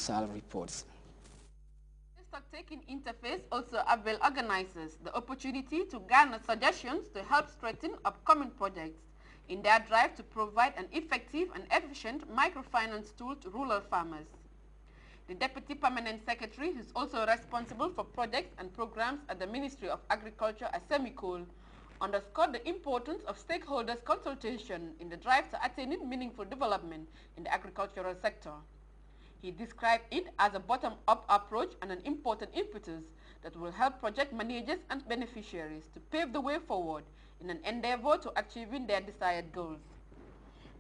Sal reports. The stock-taking interface also avails organizers the opportunity to garner suggestions to help strengthen upcoming projects in their drive to provide an effective and efficient microfinance tool to rural farmers. The Deputy Permanent Secretary, who is also responsible for projects and programs at the Ministry of Agriculture, Asemikol, underscored the importance of stakeholders' consultation in the drive to attaining meaningful development in the agricultural sector. He described it as a bottom-up approach and an important impetus that will help project managers and beneficiaries to pave the way forward in an endeavor to achieving their desired goals.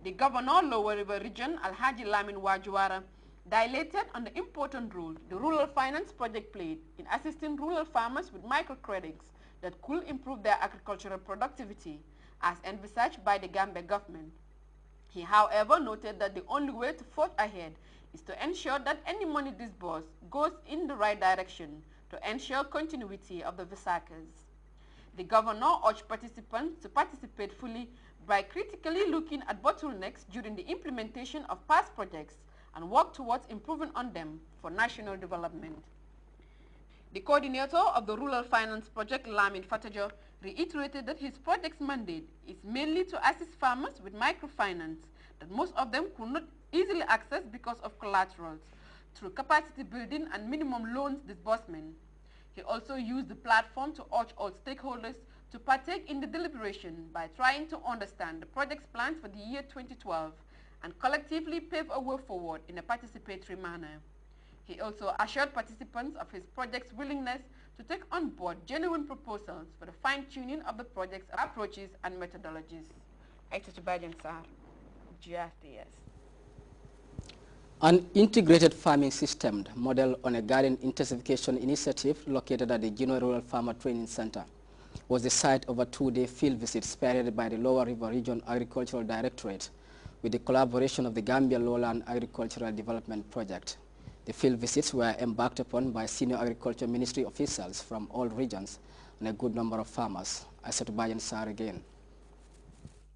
The Governor, Lower River Region, Alhaji Lamin Wajuwara, dilated on the important role the Rural Finance Project played in assisting rural farmers with microcredits that could improve their agricultural productivity, as envisaged by the Gambia government. He, however, noted that the only way to forge ahead is to ensure that any money disbursed goes in the right direction to ensure continuity of the Visakas. The Governor urged participants to participate fully by critically looking at bottlenecks during the implementation of past projects and work towards improving on them for national development. The coordinator of the Rural Finance Project, Lamin Fatajo, reiterated that his project's mandate is mainly to assist farmers with microfinance that most of them could not easily access because of collaterals, through capacity building and minimum loans disbursement. He also used the platform to urge all stakeholders to partake in the deliberation by trying to understand the project's plans for the year 2012 and collectively pave a way forward in a participatory manner. He also assured participants of his project's willingness to take on board genuine proposals for the fine-tuning of the project's approaches and methodologies. GRTS. An integrated farming system modeled on a garden intensification initiative located at the Gino Rural Farmer Training Center was the site of a two-day field visit spearheaded by the Lower River Region Agricultural Directorate with the collaboration of the Gambia Lowland Agricultural Development Project. The field visits were embarked upon by senior agriculture ministry officials from all regions and a good number of farmers. I said to Bayan Sar again.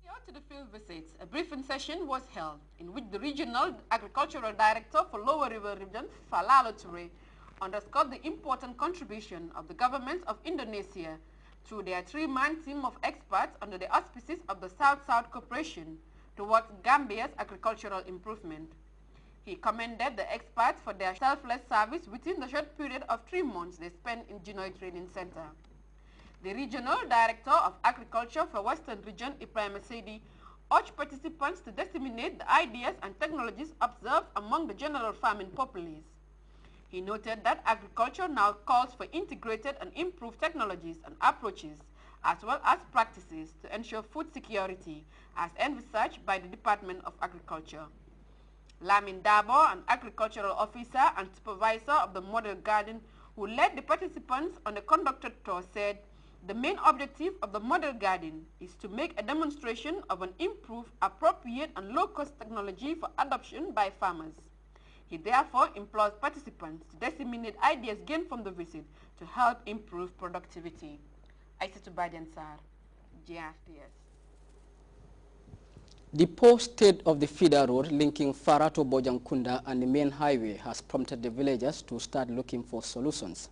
Prior to the field visits, a briefing session was held in which the regional agricultural director for Lower River Region, Falalo Toure, underscored the important contribution of the government of Indonesia through their three-man team of experts under the auspices of the South-South Cooperation towards Gambia's agricultural improvement. He commended the experts for their selfless service within the short period of 3 months they spent in Genoa Training Center. The Regional Director of Agriculture for Western Region, Ibrahim Sedi, urged participants to disseminate the ideas and technologies observed among the general farming populace. He noted that agriculture now calls for integrated and improved technologies and approaches, as well as practices to ensure food security, as envisaged by the Department of Agriculture. Lamin Dabo, an agricultural officer and supervisor of the model garden who led the participants on the conducted tour, said the main objective of the model garden is to make a demonstration of an improved, appropriate and low-cost technology for adoption by farmers. He therefore implores participants to disseminate ideas gained from the visit to help improve productivity. Aissatou Badian Sarr, GRTS. The poor state of the feeder road linking Farato Bojankunda and the main highway has prompted the villagers to start looking for solutions.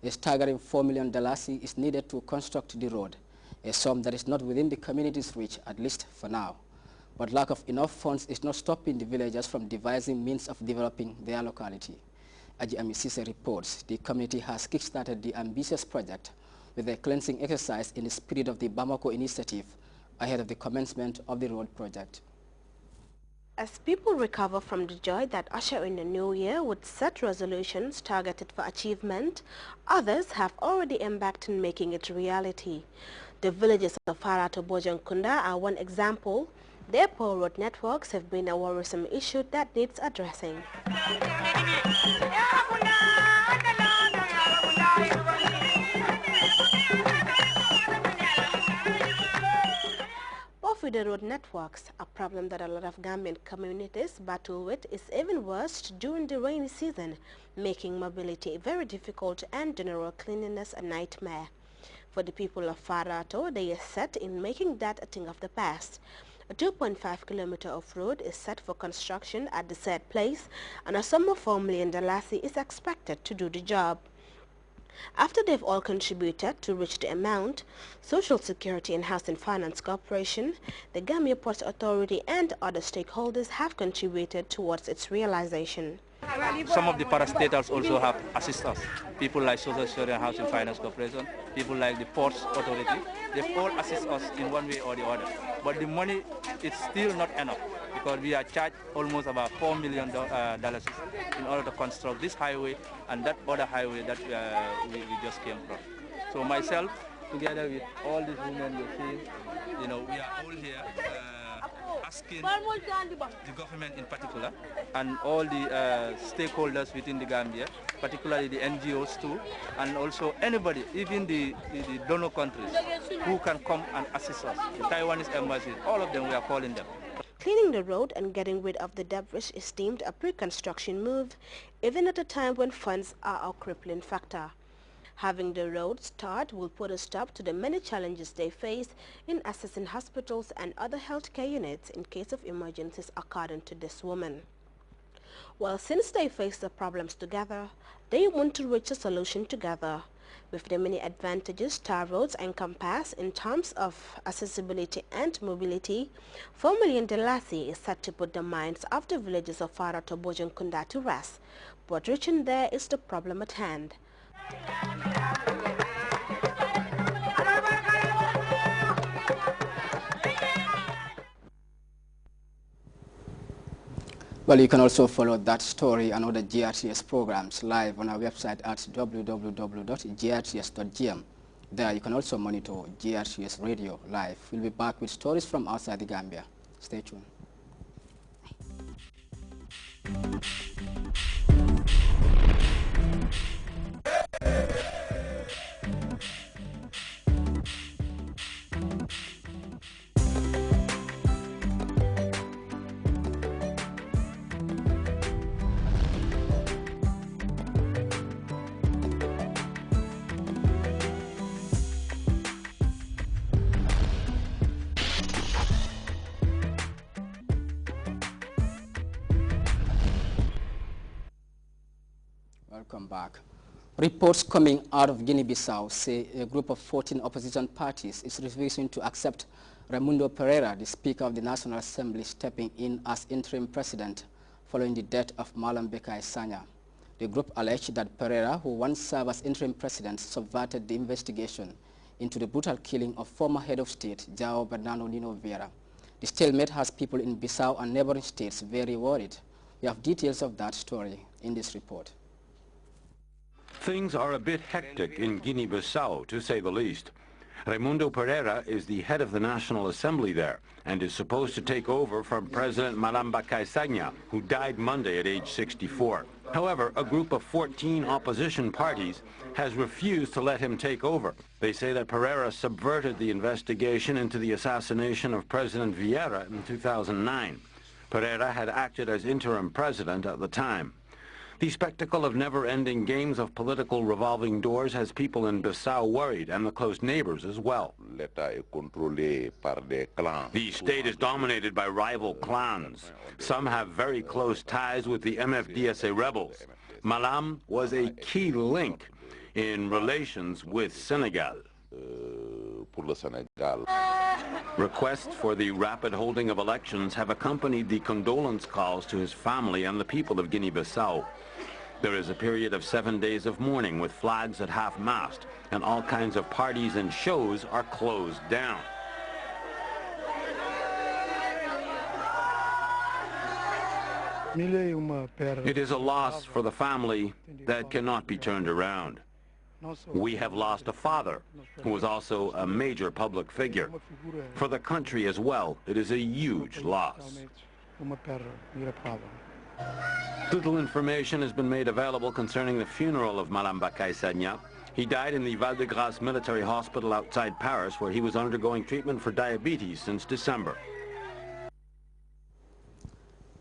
A staggering $4 million is needed to construct the road, a sum that is not within the community's reach, at least for now. But lack of enough funds is not stopping the villagers from devising means of developing their locality. Aji Amisise reports the community has kickstarted the ambitious project with a cleansing exercise in the spirit of the Bamako initiative ahead of the commencement of the road project. As people recover from the joy that usher in the new year with set resolutions targeted for achievement, others have already embarked in making it reality. The villages of Farato Bojankunda are one example. Their poor road networks have been a worrisome issue that needs addressing. Feeder road networks, a problem that a lot of Gambian communities battle with, is even worse during the rainy season, making mobility very difficult and general cleanliness a nightmare. For the people of Farato, they are set in making that a thing of the past. A 2.5 kilometer of road is set for construction at the said place, and a sum of $4 million is expected to do the job. After they've all contributed to reach the amount, Social Security and Housing Finance Corporation, the Gambia Ports Authority and other stakeholders have contributed towards its realization. Some of the parastatals also have assisted us. People like Social Security and Housing Finance Corporation, people like the Ports Authority, they all assist us in one way or the other. But the money is still not enough because we are charged almost about $4 million in order to construct this highway and that other highway that we just came from. So myself, together with all these women you're seeing, we are all here asking the government in particular and all the stakeholders within the Gambia, particularly the NGOs too, and also anybody, even the donor countries, who can come and assist us. The Taiwanese embassy, all of them, we are calling them. Cleaning the road and getting rid of the debris is deemed a pre-construction move, even at a time when funds are a crippling factor. Having the road start will put a stop to the many challenges they face in accessing hospitals and other healthcare units in case of emergencies, according to this woman. Well, since they face the problems together, they want to reach a solution together. With the many advantages tar roads encompass in terms of accessibility and mobility, $4 million is set to put the minds of the villagers of Fara to Bojankunda to rest, but reaching there is the problem at hand. Well, you can also follow that story and other GRTS programs live on our website at www.grts.gm. There you can also monitor GRTS Radio live. We'll be back with stories from outside the Gambia. Stay tuned. Welcome back. Reports coming out of Guinea-Bissau say a group of 14 opposition parties is refusing to accept Raimundo Pereira, the Speaker of the National Assembly, stepping in as interim president following the death of Malam Bekai Sanya. The group alleged that Pereira, who once served as interim president, subverted the investigation into the brutal killing of former head of state, João Bernardo Nino Vieira. The stalemate has people in Bissau and neighboring states very worried. We have details of that story in this report. Things are a bit hectic in Guinea-Bissau, to say the least. Raimundo Pereira is the head of the National Assembly there and is supposed to take over from President Malam Bekai Sanya, who died Monday at age 64. However, a group of 14 opposition parties has refused to let him take over. They say that Pereira subverted the investigation into the assassination of President Vieira in 2009. Pereira had acted as interim president at the time. The spectacle of never-ending games of political revolving doors has people in Bissau worried, and the close neighbors as well. The state is dominated by rival clans. Some have very close ties with the MFDSA rebels. Malam was a key link in relations with Senegal. Requests for the rapid holding of elections have accompanied the condolence calls to his family and the people of Guinea-Bissau. There is a period of 7 days of mourning with flags at half-mast, and all kinds of parties and shows are closed down. It is a loss for the family that cannot be turned around. We have lost a father who was also a major public figure. For the country as well, it is a huge loss. Little information has been made available concerning the funeral of Malam Bekai Sanya. He died in the Val-de-Grâce military hospital outside Paris, where he was undergoing treatment for diabetes since December.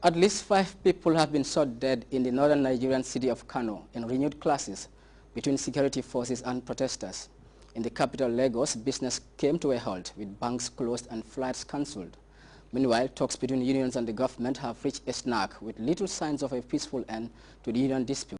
At least 5 people have been shot dead in the northern Nigerian city of Kano in renewed clashes between security forces and protesters. In the capital, Lagos, business came to a halt with banks closed and flights cancelled. Meanwhile, talks between unions and the government have reached a snag with little signs of a peaceful end to the union dispute.